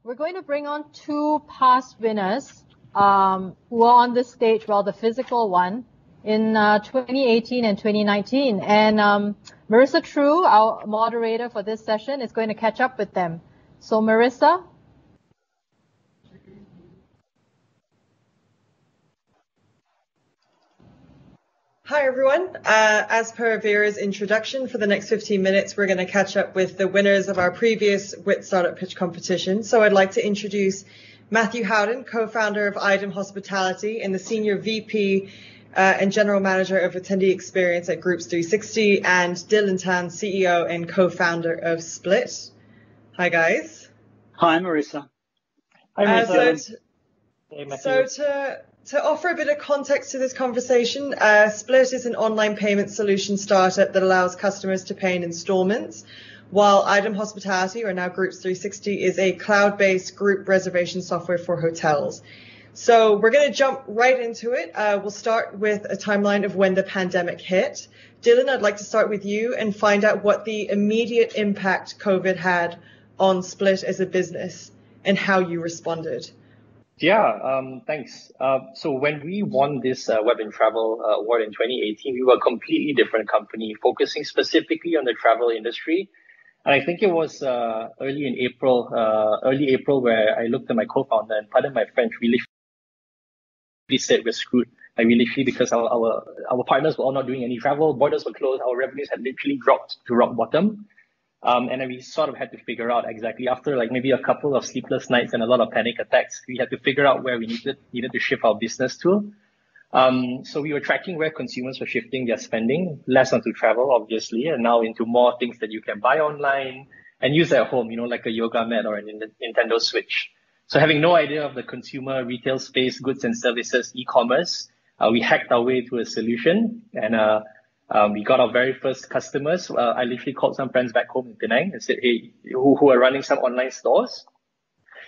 We're going to bring on two past winners who are on this stage, well, the physical one, in 2018 and 2019. And Marissa True, our moderator for this session, is going to catch up with them. So Marissa? Hi, everyone. As per Vera's introduction, for the next 15 minutes, we're going to catch up with the winners of our previous WiT Startup pitch competition. So I'd like to introduce Matthew Howden, co-founder of IDEM Hospitality and the Senior VP and General Manager of Attendee Experience at Groups 360, and Dylan Tan, CEO and co-founder of Split. Hi, guys. Hi, Marissa. Hi, Marissa. Hey, Matthew. To offer a bit of context to this conversation, Split is an online payment solution startup that allows customers to pay in installments, while IDEM Hospitality, or now Groups 360, is a cloud-based group reservation software for hotels. So we're going to jump right into it. We'll start with a timeline of when the pandemic hit. Dylan, I'd like to start with you and find out what the immediate impact COVID had on Split as a business and how you responded. Yeah, thanks. So when we won this Web and Travel award in 2018, we were a completely different company, focusing specifically on the travel industry. And I think it was early April, where I looked at my co-founder, and pardon my French, really said we're screwed. Like, really, because our partners were all not doing any travel, borders were closed, our revenues had literally dropped to rock bottom. And then we sort of had to figure out exactly after like maybe a couple of sleepless nights and a lot of panic attacks, we had to figure out where we needed to shift our business to. So we were tracking where consumers were shifting their spending, less onto travel, obviously, and now into more things that you can buy online and use at home, like a yoga mat or a Nintendo Switch. So having no idea of the consumer retail space, goods and services, e-commerce, we hacked our way to a solution, and we got our very first customers. I literally called some friends back home in Penang and said, hey, who are running some online stores.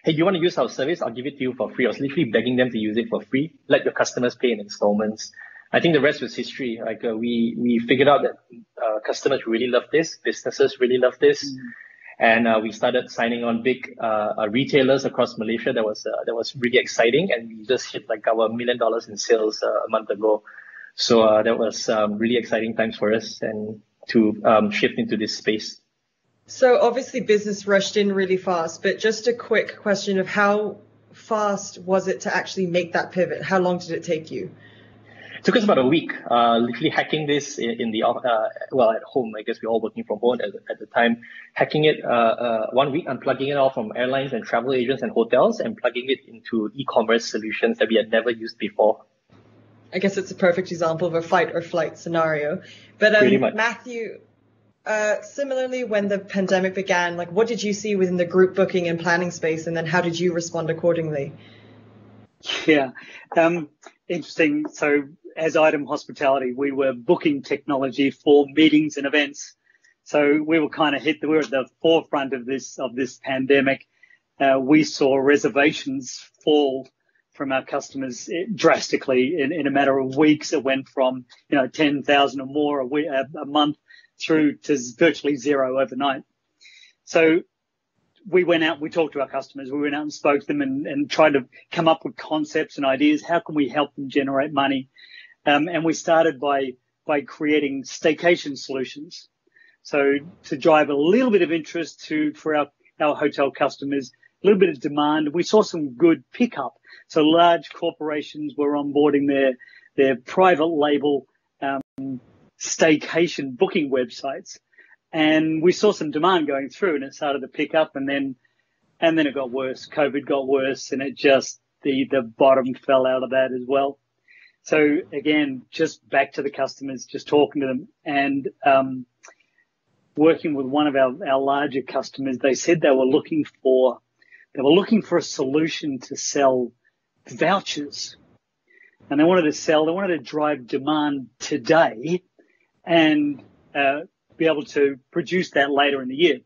Hey, do you want to use our service? I'll give it to you for free. I was literally begging them to use it for free. Let your customers pay in installments. I think the rest was history. Like we figured out that customers really love this, businesses really love this. And we started signing on big retailers across Malaysia. That was really exciting. And we just hit like our $1 million in sales a month ago. So that was really exciting times for us and to shift into this space. So obviously business rushed in really fast, but just a quick question of how fast was it to actually make that pivot? How long did it take you? It took us about a week, literally hacking this in the, at home. I guess we're all working from home at the time. Hacking it 1 week, unplugging it all from airlines and travel agents and hotels and plugging it into e-commerce solutions that we had never used before. I guess it's a perfect example of a fight or flight scenario. But Matthew, similarly, when the pandemic began, like what did you see within the group booking and planning space, and then how did you respond accordingly? Yeah, interesting. So as IDEM Hospitality, we were booking technology for meetings and events. So we were kind of we were at the forefront of this pandemic. We saw reservations fall from our customers drastically in a matter of weeks. It went from 10,000 or more a month through to virtually zero overnight. So we went out, we talked to our customers, we went out and spoke to them and tried to come up with concepts and ideas. How can we help them generate money? And we started by creating staycation solutions. So to drive a little bit of interest for our hotel customers, a little bit of demand. We saw some good pickup. So large corporations were onboarding their private label staycation booking websites, and we saw some demand going through, and it started to pick up, and then it got worse. COVID got worse, and it just the bottom fell out of that as well. So again, just back to the customers, just talking to them, and working with one of our larger customers. They said they were looking for a solution to sell vouchers, and they wanted to drive demand today and be able to produce that later in the year.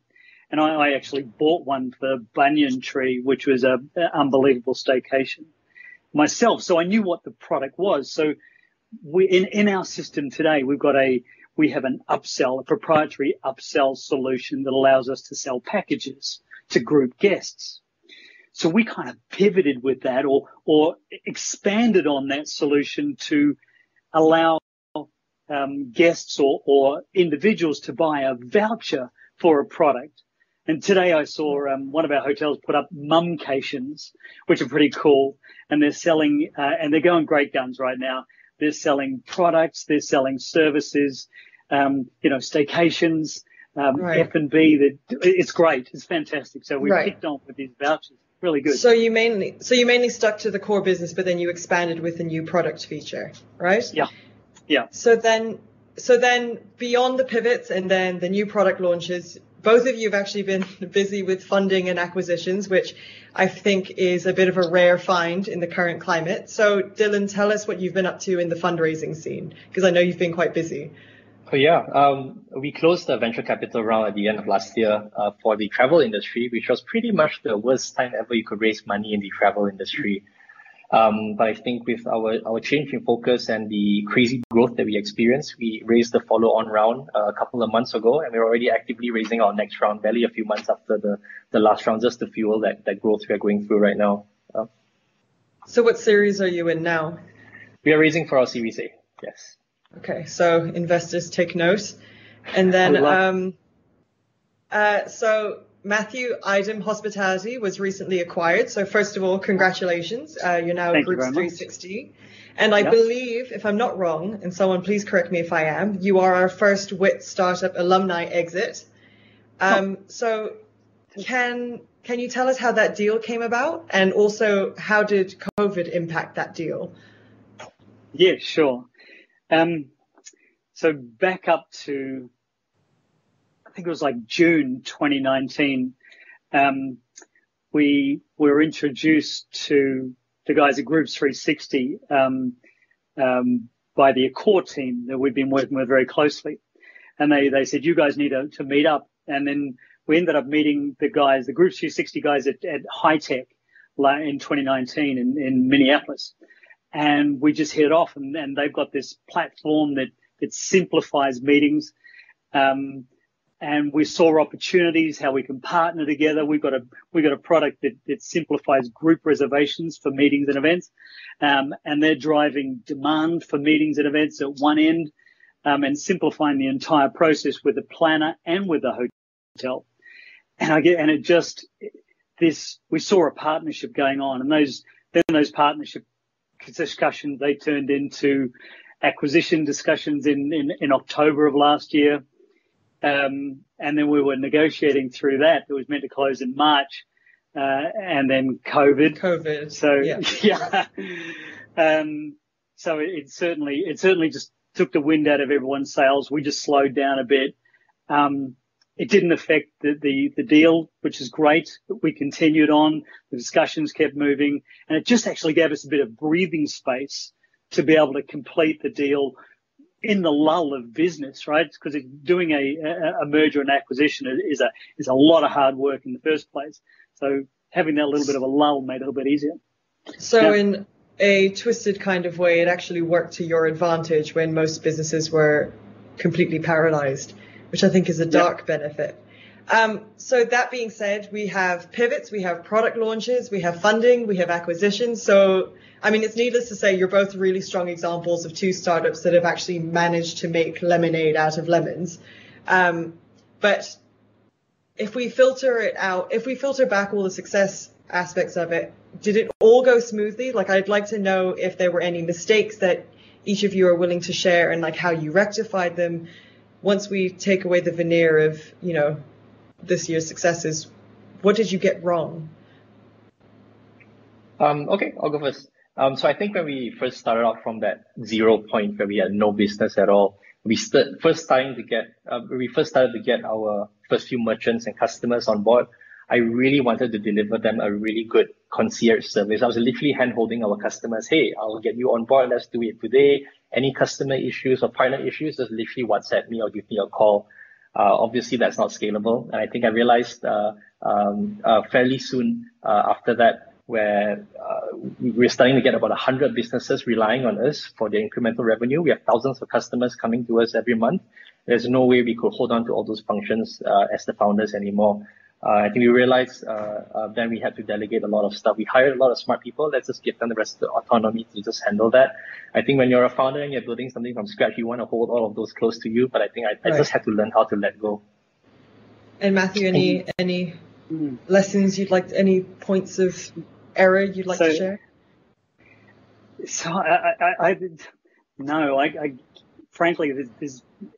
And I actually bought one for Banyan Tree, which was an unbelievable staycation myself. So I knew what the product was. So in our system today, we have an upsell, a proprietary upsell solution that allows us to sell packages to group guests. So we kind of pivoted with that or expanded on that solution to allow guests or individuals to buy a voucher for a product. And today I saw one of our hotels put up mumcations, which are pretty cool. And they're selling, and they're going great guns right now. They're selling products, they're selling services, staycations, F&B. It's great. It's fantastic. So we kicked on with these vouchers. Really good. So you mainly stuck to the core business, but then you expanded with a new product feature, right? Yeah. Yeah. So then beyond the pivots and then the new product launches, both of you have actually been busy with funding and acquisitions, which I think is a bit of a rare find in the current climate. So Dylan, tell us what you've been up to in the fundraising scene, because I know you've been quite busy. Oh, yeah. We closed the venture capital round at the end of last year for the travel industry, which was pretty much the worst time ever you could raise money in the travel industry. But I think with our change in focus and the crazy growth that we experienced, we raised the follow-on round a couple of months ago, and we're already actively raising our next round, barely a few months after the last round, just to fuel that growth we are going through right now. So what series are you in now? We are raising for our Series A, yes. Okay, so investors take note. And then, so Matthew, IDEM Hospitality was recently acquired. So first of all, congratulations. You're now Group 360. And I believe, if I'm not wrong, and someone please correct me if I am, you are our first WiT Startup alumni exit. So can you tell us how that deal came about? And also, how did COVID impact that deal? Yeah, sure. So back up to, I think it was like June 2019, we were introduced to the guys at Group 360 by the Accor team that we've been working with very closely. And they said, you guys need to meet up. And then we ended up meeting the Group 360 guys at High Tech in 2019 in Minneapolis. And we just hit it off, and they've got this platform that simplifies meetings. And we saw opportunities, how we can partner together. We've got a product that simplifies group reservations for meetings and events. And they're driving demand for meetings and events at one end, and simplifying the entire process with the planner and with the hotel. We saw a partnership going on, and those partnership discussions, they turned into acquisition discussions in October of last year. And then we were negotiating through that. It was meant to close in March, and then COVID. So, so it certainly just took the wind out of everyone's sails. We just slowed down a bit. It didn't affect the deal, which is great. We continued on. The discussions kept moving, and it just actually gave us a bit of breathing space to be able to complete the deal in the lull of business, right? Because doing a merger and acquisition is a lot of hard work in the first place. So having that little bit of a lull made it a little bit easier. So in a twisted kind of way, it actually worked to your advantage when most businesses were completely paralyzed, which I think is a dark benefit. So that being said, we have pivots, we have product launches, we have funding, we have acquisitions. So, I mean, it's needless to say, you're both really strong examples of two startups that have actually managed to make lemonade out of lemons. But if we filter back all the success aspects of it, did it all go smoothly? Like, I'd like to know if there were any mistakes that each of you are willing to share and like how you rectified them. Once we take away the veneer of, this year's successes, what did you get wrong? Okay, I'll go first. So I think when we first started off from that 0 point where we had no business at all, we first started to get our first few merchants and customers on board. I really wanted to deliver them a really good concierge service. I was literally hand-holding our customers. Hey, I'll get you on board. Let's do it today. Any customer issues or partner issues, just literally WhatsApp me or give me a call. Obviously, that's not scalable. And I think I realized fairly soon after that, where we're starting to get about 100 businesses relying on us for their incremental revenue. We have thousands of customers coming to us every month. There's no way we could hold on to all those functions as the founders anymore. I think we realized then we had to delegate a lot of stuff. We hired a lot of smart people. Let's just give them the rest of the autonomy to just handle that. I think when you're a founder and you're building something from scratch, you want to hold all of those close to you. But I think I just had to learn how to let go. And Matthew, any lessons you'd like, any points of error you'd like to share? So frankly,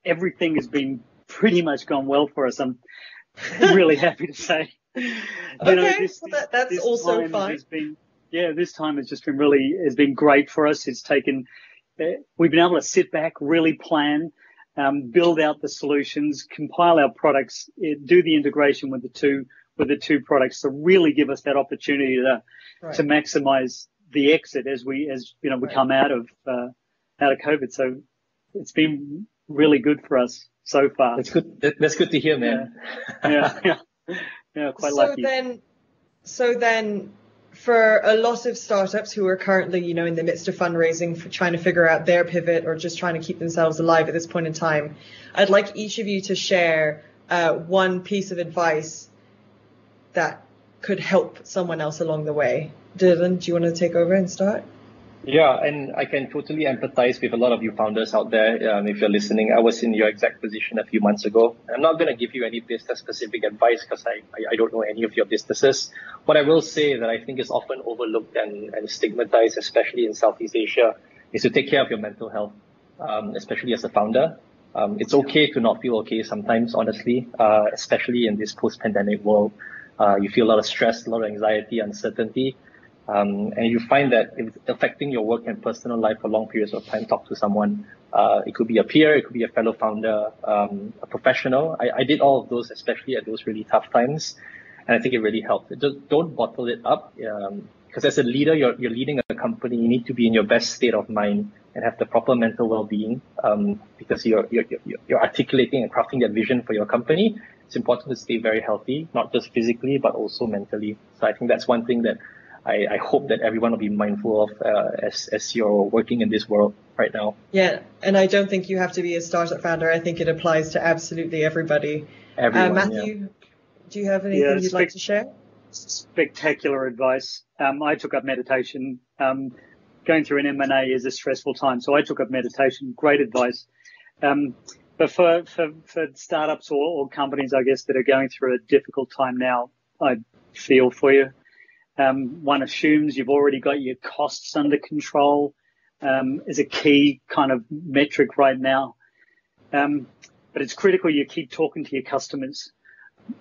everything has been pretty much gone well for us. I'm really happy to say. That's also fine. This time has just been great for us. We've been able to sit back, really plan, build out the solutions, compile our products, do the integration with the two products to really give us that opportunity to maximize the exit as we come out of COVID. So it's been really good for us so far. That's good. That's good to hear, man. Yeah, quite lucky. So then, for a lot of startups who are currently, in the midst of fundraising, for trying to figure out their pivot or just trying to keep themselves alive at this point in time, I'd like each of you to share one piece of advice that could help someone else along the way. Dylan, do you want to take over and start? Yeah, and I can totally empathize with a lot of you founders out there. If you're listening, I was in your exact position a few months ago. I'm not going to give you any business-specific advice because I don't know any of your businesses. What I will say that I think is often overlooked and stigmatized, especially in Southeast Asia, is to take care of your mental health, especially as a founder. It's okay to not feel okay sometimes, honestly, especially in this post-pandemic world. You feel a lot of stress, a lot of anxiety, uncertainty. And you find that it's affecting your work and personal life for long periods of time. Talk to someone. It could be a peer, it could be a fellow founder, a professional. I did all of those, especially at those really tough times. And I think it really helped. Just don't bottle it up. Because as a leader, you're leading a company. You need to be in your best state of mind and have the proper mental well-being. Because you're articulating and crafting that vision for your company. It's important to stay very healthy, not just physically, but also mentally. So I think that's one thing that I hope that everyone will be mindful of as you're working in this world right now. Yeah, and I don't think you have to be a startup founder. I think it applies to absolutely everybody. Everyone, Matthew, do you have anything you'd like to share? Spectacular advice. I took up meditation. Going through an M&A is a stressful time, so I took up meditation. Great advice. But for startups or companies, I guess, that are going through a difficult time now, I feel for you. One assumes you've already got your costs under control, is a key kind of metric right now. But it's critical you keep talking to your customers.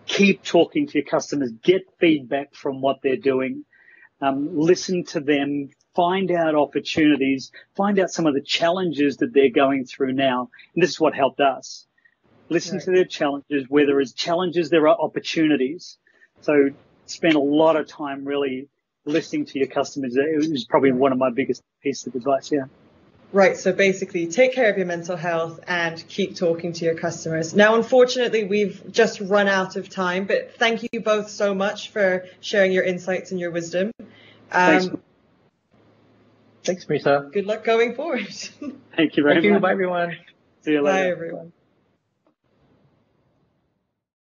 Keep talking to your customers. Get feedback from what they're doing. Listen to them. Find out opportunities. Find out some of the challenges that they're going through now. And this is what helped us. Listen to their challenges. Where there is challenges, there are opportunities. So spend a lot of time really listening to your customers. It was probably one of my biggest pieces of advice, yeah. Right, so basically take care of your mental health and keep talking to your customers. Now, unfortunately, we've just run out of time, but thank you both so much for sharing your insights and your wisdom. Thanks, Marisa. Good luck going forward. Thank you very much. Bye, everyone. See you later. Bye, everyone.